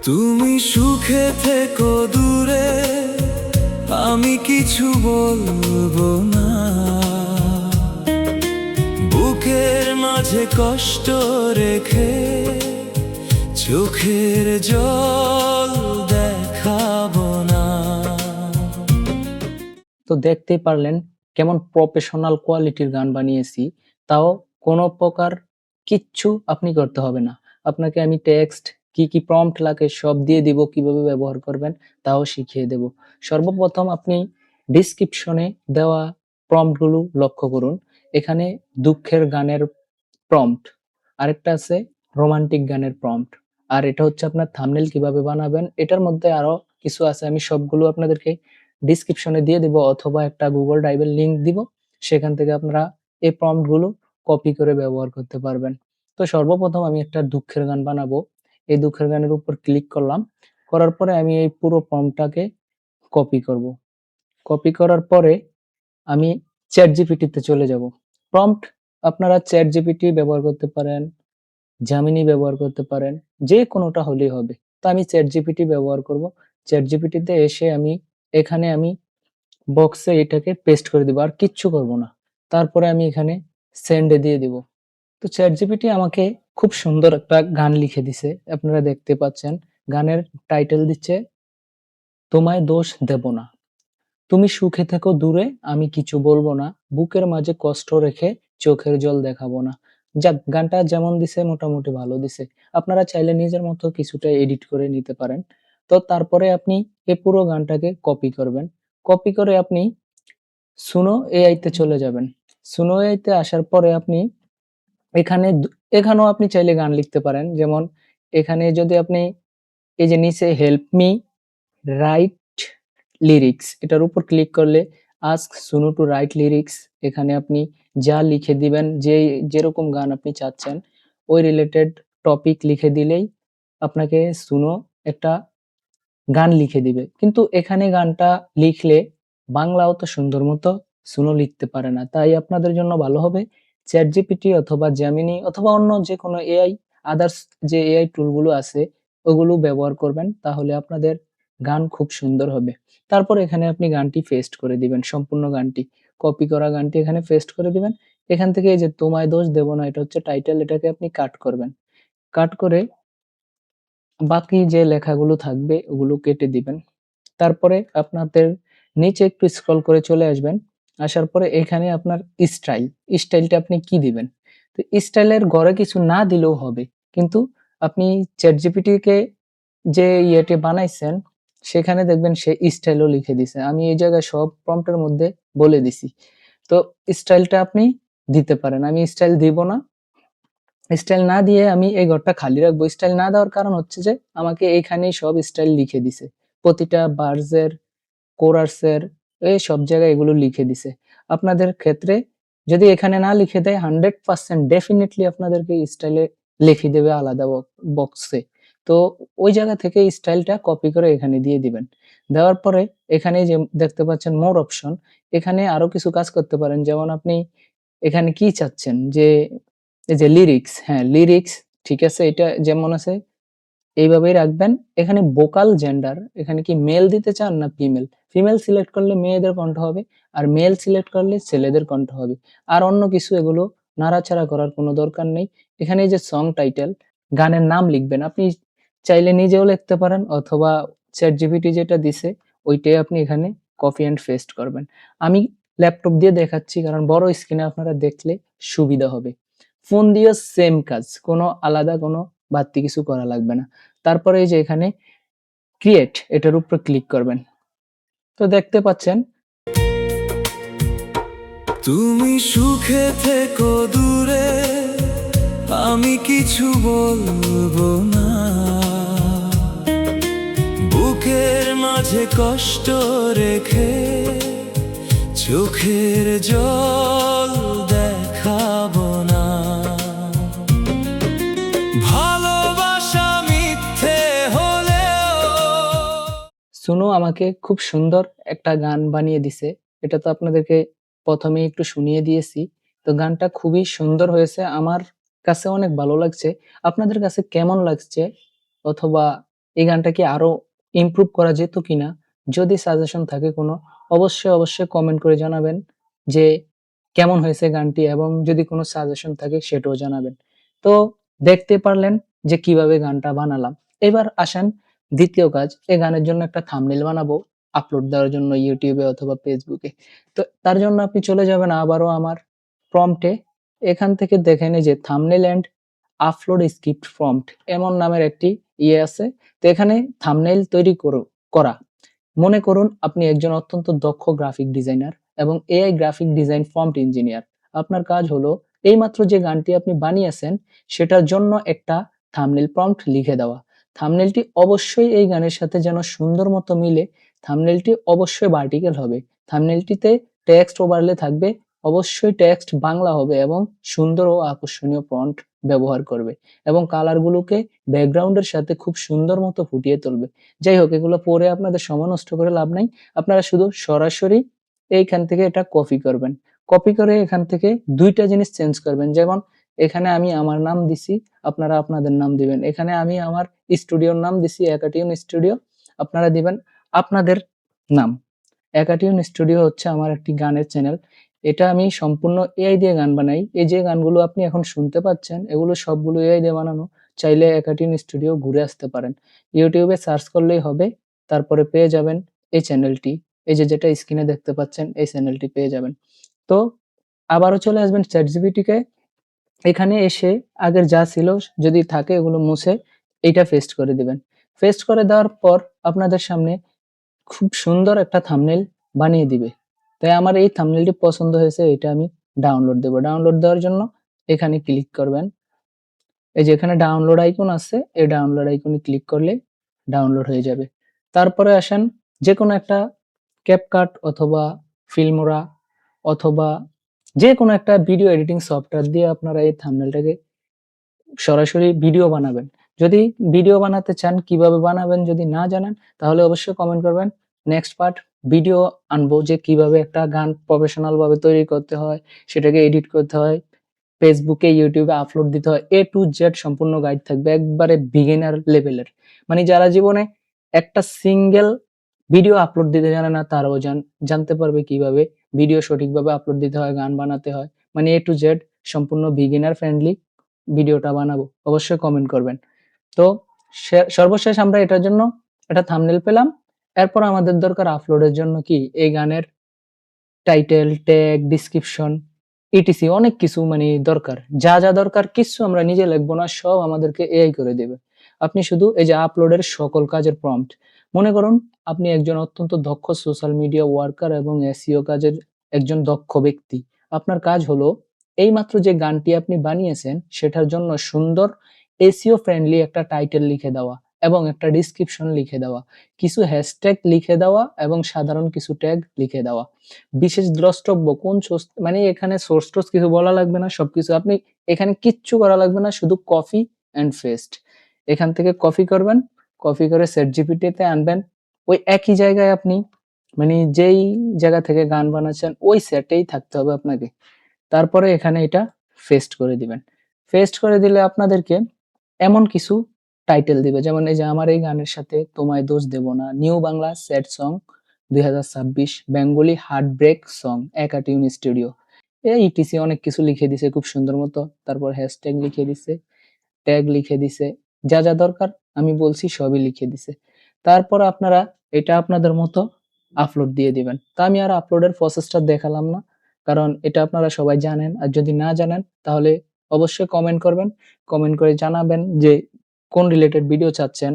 তুমি সুখে থেকো দূরে, আমি কিছু বলবো না। বুকের মাঝে কষ্ট রেখে চোখের জল দেখাবো না। তো দেখতেই পারলেন কেমন প্রফেশনাল কোয়ালিটির গান বানিয়েছি, তাও কোনো প্রকার কিচ্ছু আপনি করতে হবে না। আপনাকে আমি টেক্সট কি কি প্রম্পট লাগে সব দিয়ে দিব, কিভাবে ব্যবহার করবেন তাও শিখিয়ে দেব। সর্বপ্রথম আপনি ডিসক্রিপশনে দেওয়া প্রম্পটগুলো লক্ষ্য করুন। এখানে দুঃখের গানের প্রম্পট, আরেকটা আছে রোমান্টিক গানের প্রম্পট, আর এটা হচ্ছে আপনার থাম্বনেল কিভাবে বানাবেন। এটার মধ্যে আরো কিছু আছে, আমি সবগুলো আপনাদেরকে ডিসক্রিপশনে দিয়ে দিব অথবা একটা গুগল ড্রাইভের লিংক দিব, সেখান থেকে আপনারা এই প্রম্পট গুলো কপি করে ব্যবহার করতে পারবেন। তো সর্বপ্রথম আমি একটা দুঃখের গান বানাবো। এই দুঃখের গানের উপর ক্লিক করলাম, করার পরে আমি এই পুরো প্রম্পটটাকে কপি করব। কপি করার পরে আমি চ্যাট জিপিটিতে চলে যাব। প্রম্পট আপনারা চ্যাট জিপিটি ব্যবহার করতে পারেন, জামিনি ব্যবহার করতে পারেন, যে কোনোটা হলেই হবে। তো আমি চ্যাট জিপিটি ব্যবহার করব। চ্যাট জিপিটিতে এসে এখানে আমি বক্সে এটাকে পেস্ট করে দিব, আর কিচ্ছু করব না। তারপরে আমি এখানে সেন্ডে দিয়ে দিব। তো চ্যাট জিপিটি আমাকে খুব সুন্দর একটা গান লিখে দিছে, আপনারা দেখতে পাচ্ছেন। গানের টাইটেল দিচ্ছে তোমায় দোষ দেব না, তুমি সুখে থেকো দূরে, আমি কিছু বলবো না, বুকের মাঝে কষ্ট রেখে চোখের জল দেখাবো না। যাক, গানটা যেমন দিছে মোটামুটি ভালো দিছে। আপনারা চাইলে নিজের মতো কিছুটা এডিট করে নিতে পারেন। তো তারপরে আপনি এই পুরো গানটাকে কপি করবেন। কপি করে আপনি সুনো এআই তে চলে যাবেন। সুনো এআই তে আসার পরে আপনি এখানেও আপনি চাইলে গান লিখতে পারেন। যেমন এখানে যদি আপনি এই যে নিচে হেল্প মি রাইট লিরিক্স, এটার উপর ক্লিক করলে ask Suno to write lyrics, এখানে আপনি যা লিখে দিবেন, যেরকম গান আপনি চাচ্ছেন ওই রিলেটেড টপিক লিখে দিলেই আপনাকে সুনো একটা গান লিখে দিবে। কিন্তু এখানে গানটা লিখলে বাংলাও তো সুন্দর মতো সুনো লিখতে পারে না, তাই আপনাদের জন্য ভালো হবে চ্যাট জিপিটি অথবা জেমিনি অথবা অন্য যে কোনো এআই, আদার্স যে এআই টুলগুলো আছে ওগুলো ব্যবহার করবেন, তাহলে আপনাদের গান খুব সুন্দর হবে। তারপর এখানে আপনি গানটি পেস্ট করে দিবেন, সম্পূর্ণ গানটি কপি করা গানটি এখানে পেস্ট করে দিবেন। এখান থেকে এই যে তোমায় দোষ দেব না, এটা হচ্ছে টাইটেল, এটাকে আপনি কাট করবেন। কাট করে বাকি যে লেখাগুলো থাকবে ওগুলো কেটে দিবেন। তারপরে আপনাদের নিচে একটু স্ক্রল করে চলে আসবেন। আসার পরে এখানে আপনার স্টাইলটা আপনি কি দিবেন। তো স্টাইলের ঘরে কিছু না দিলেও হবে, কিন্তু আপনি চ্যাট জিপিটি কে যে ইয়েটি বানাইছেন সেখানে দেখবেন সে স্টাইলও লিখে দিছে। আমি এই জায়গায় সব প্রম্পটের মধ্যে বলে দিছি। তো স্টাইলটা আপনি দিতে পারেন। আমি স্টাইল দিব না। স্টাইল না দিয়ে আমি এই ঘরটা খালি রাখবো। স্টাইল না দেওয়ার কারণ হচ্ছে যে আমাকে এইখানেই সব স্টাইল লিখে দিছে। প্রতিটা ভার্সের, কোরাসের, এই সব জায়গায় এগুলো লিখে দিছে। আপনাদের ক্ষেত্রে যদি এখানে না লিখে দেয় 100% ডেফিনিটলি আপনাদেরকে স্টাইলে লিখে দেবে আলাদা বক্সে। তো ওই জায়গা থেকে স্টাইলটা কপি করে এখানে দিয়ে দিবেন। দেওয়ার পরে এখানে যে দেখতে পাচ্ছেন মোর অপশন, এখানে আরো কিছু কাজ করতে পারেন। যেমন আপনি এখানে কি চাচ্ছেন যে এই যে লিরিক্স, হ্যাঁ লিরিক্স ঠিক আছে, এটা যেমন আছে এইভাবেই রাখবেন। এখানে ভোকাল জেন্ডার, এখানে কি মেল দিতে চান না ফিমেল। ফিমেল সিলেক্ট করলে মেয়েদের কণ্ঠ হবে, আর মেল সিলেক্ট করলে ছেলেদের কণ্ঠ হবে। আর অন্য কিছু এগুলো নাড়াচাড়া করার কোনো দরকার নেই। এখানে এই যে সং টাইটেল, গানের নাম লিখবেন। আপনি চাইলে নিজেও লিখতে পারেন অথবা চ্যাট জিপিটি যেটা দিছে ওইটাই আপনি এখানে কপি এন্ড পেস্ট করবেন। আমি ল্যাপটপ দিয়ে দেখাচ্ছি কারণ বড় স্ক্রিনে আপনারা দেখলে সুবিধা হবে। ফোন দিয়েও সেম কাজ, কোনো আলাদা কোনো বাড়তি কিছু করা লাগবে না। তারপরে এই যে এখানে ক্রিয়েট, এটার উপর ক্লিক করবেন। তো দেখতে পাচ্ছেন তুমি সুখে থেকো দূরে, আমি কিছু বলবো না। বুকের মাঝে কষ্ট রেখে চোখের জল দেখাবো না। ভালোবাসা মিথ্যে হলেও সুনো আমাকে খুব সুন্দর একটা গান বানিয়ে দিছে। এটা তো আপনাদেরকে প্রথমেই একটু শুনিয়ে দিয়েছি। তো গানটা খুবই সুন্দর হয়েছে, আমার কাছে অনেক ভালো লাগছে। আপনাদের কাছে কেমন লাগছে অথবা এই গানটা কি আরো ইমপ্রুভ করা যেত কিনা? যদি সাজেশন থাকে কোনো, অবশ্যই কমেন্ট করে জানাবেন যে কেমন হয়েছে গানটি, এবং যদি কোনো সাজেশন থাকে সেটাও জানাবেন। তো দেখতে পারলেন যে কিভাবে গানটা বানালাম। এবার আসেন ২য় কাজ, এই গানের জন্য একটা থাম্বনেইল বানাবো আপলোড দেওয়ার জন্য YouTube এ অথবা Facebook এ। তো তার জন্য আপনি চলে যাবেন আবারও আমার প্রম্পটে। এখান থেকে দেখেন এই যে thumbnail and upload script prompt এমন নামের একটি আছে। তো এখানে থাম্বনেইল তৈরি করা। মনে করুন আপনি একজন অত্যন্ত দক্ষ গ্রাফিক ডিজাইনার এবং AI graphic design prompt engineer. আপনার কাজ হলো এইমাত্র যে গানটি আপনি বানিয়েছেন সেটার জন্য একটা থাম্বনেইল প্রম্পট লিখে দেওয়া। থাম্বনেইলটি অবশ্যই এই গানের সাথে যেন সুন্দর মতো মিলে। থাম্বনেইলটি অবশ্যই ভার্টিক্যাল হবে। থাম্বনেইলটিতে টেক্সট ওভারলে থাকবে। অবশ্যই টেক্সট বাংলা হবে এবং সুন্দর ও আকর্ষণীয় ফন্ট ব্যবহার করবে এবং কালারগুলোকে ব্যাকগ্রাউন্ডের সাথে খুব সুন্দর মতো ফুটিয়ে তুলবে। যাই হোক, এগুলো পড়ে আপনাদের সময় নষ্ট করে লাভ নাই। আপনারা শুধু সরাসরি এইখান থেকে এটা কপি করবেন। কপি করে এখান থেকে ২ টা জিনিস চেঞ্জ করবেন। যেমন এখানে আমি আমার নাম দিছি, আপনারা আপনাদের নাম দিবেন। এখানে আমি আমার স্টুডিওর নাম দিছি একাটিউন স্টুডিও, আপনারা দিবেন আপনাদের নাম। একাটিউন স্টুডিও হচ্ছে আমার একটি গানের চ্যানেল। এটা আমি সম্পূর্ণ AI দিয়ে গান বানাই। এই যে গানগুলো আপনি এখন শুনতে পাচ্ছেন এগুলো সবগুলো AI দিয়ে বানানো। চাইলে একাটিউন স্টুডিও ঘুরে আসতে পারেন। YouTube এ সার্চ করলেই হবে। তারপরে পেয়ে যাবেন এই চ্যানেলটি। এই যে যেটা স্ক্রিনে দেখতে পাচ্ছেন এই চ্যানেলটি পেয়ে যাবেন। তো আবারও চলে আসবেন ChatGPT কে। এখানে এসে আগের যা ছিল যদি থাকে এগুলো মুছে এইটা পেস্ট করে দিবেন। পেস্ট করে দেওয়ার পর আপনাদের সামনে খুব সুন্দর একটা থাম্বনেইল বানিয়ে দিবে। তাই আমার এই থাম্বনেইলটি পছন্দ হয়েছে, এটা আমি ডাউনলোড দেব। ডাউনলোড দেওয়ার জন্য এখানে ক্লিক করবেন। এই যে এখানে ডাউনলোড আইকন আছে, এই ডাউনলোড আইকনে ক্লিক করলে ডাউনলোড হয়ে যাবে। তারপরে আসেন যেকোনো একটা CapCut অথবা Filmora অথবা যেকোনো একটা ভিডিও এডিটিং সফটওয়্যার দিয়ে আপনারা এই থাম্বনেইলটাকে সরাসরি ভিডিও বানাবেন। যদি ভিডিও বানাতে চান কিভাবে বানাবেন যদি না জানেন তাহলে অবশ্যই কমেন্ট করবেন। নেক্সট পার্ট ভিডিও আনবো যে কিভাবে একটা গান প্রফেশনাল ভাবে তৈরি করতে হয়, সেটাকে এডিট করতে হয়, Facebook এ YouTube এ আপলোড দিতে হয়। A to Z সম্পূর্ণ গাইড থাকবে একবারে বিগিনার লেভেলের। মানে যারা জীবনে একটা সিঙ্গেল ভিডিও আপলোড দিতে জানে না তারাও জানতে পারবে কিভাবে ভিডিও সঠিকভাবে আপলোড দিতে হয়, গান বানাতে হয়। মানে A to Z সম্পূর্ণ বিগিনার ফ্রেন্ডলি ভিডিওটা বানাবো। অবশ্যই কমেন্ট করবেন। তো সর্বশেষ আমরা এটার জন্য একটা থাম্বনেইল পেলাম। এরপর আমাদের দরকার আপলোডের জন্য কি এই গানের টাইটেল, ট্যাগ, ডেসক্রিপশন ইটিসি অনেক কিছু মানে দরকার। যা দরকার কিচ্ছু আমরা নিজে লিখবো না, সব আমাদেরকে AI করে দেবে। আপনি শুধু এই যে আপলোডের সকল কাজের প্রম্পট। মনে করুন আপনি একজন অত্যন্ত দক্ষ সোশ্যাল মিডিয়া ওয়ার্কার এবং SEO কাজের একজন দক্ষ ব্যক্তি। আপনার কাজ হলো এইমাত্র যে গানটি আপনি বানিয়েছেন সেটার জন্য সুন্দর SEO ফ্রেন্ডলি একটা টাইটেল লিখে দেওয়া এবং একটা ডেসক্রিপশন লিখে দেওয়া, কিছু হ্যাশট্যাগ লিখে দেওয়া এবং সাধারণ কিছু ট্যাগ লিখে দেওয়া। বিশেষ দ্রষ্টব্য কোন সোর্স মানে এখানে সোর্স টোর্স কিছু বলা লাগবে না, সবকিছু আপনি এখানে কিচ্ছু করা লাগবে না, শুধু কপি অ্যান্ড পেস্ট। এখান থেকে কপি করবেন, কপি করে ChatGPT তে আনবেন। ওই একই জায়গায় আপনি মানে যেই জায়গা থেকে গান বানাচ্ছেন ওই সেটেই থাকতে হবে আপনাকে। তারপরে এখানে এটা পেস্ট করে দিবেন। পেস্ট করে দিলে আপনাদেরকে এমন কিছু টাইটেল দিবে, যেমন এই যে আমার এই গানের সাথে তোমায় দোষ দেব না, new Bangla sad song ২০২৬ Bengali heart break song একাটিউন স্টুডিও। এই ইটিসি অনেক কিছু লিখে দিছে খুব সুন্দর মতো। তারপর হ্যাশট্যাগ লিখে দিছে, ট্যাগ লিখে দিছে। যা দরকার আমি বলছি সবই লিখে দিছে। তারপর আপনারা এটা আপনাদের মতো আপলোড দিয়ে দিবেন। তো আমি আর আপলোডের প্রসেসটা দেখালাম না। কারণ এটা আপনারা সবাই জানেন। আর যদি না জানেন তাহলে অবশ্যই কমেন্ট করবেন। কমেন্ট করে জানাবেন যে কোন রিলেটেড ভিডিও চাচ্ছেন।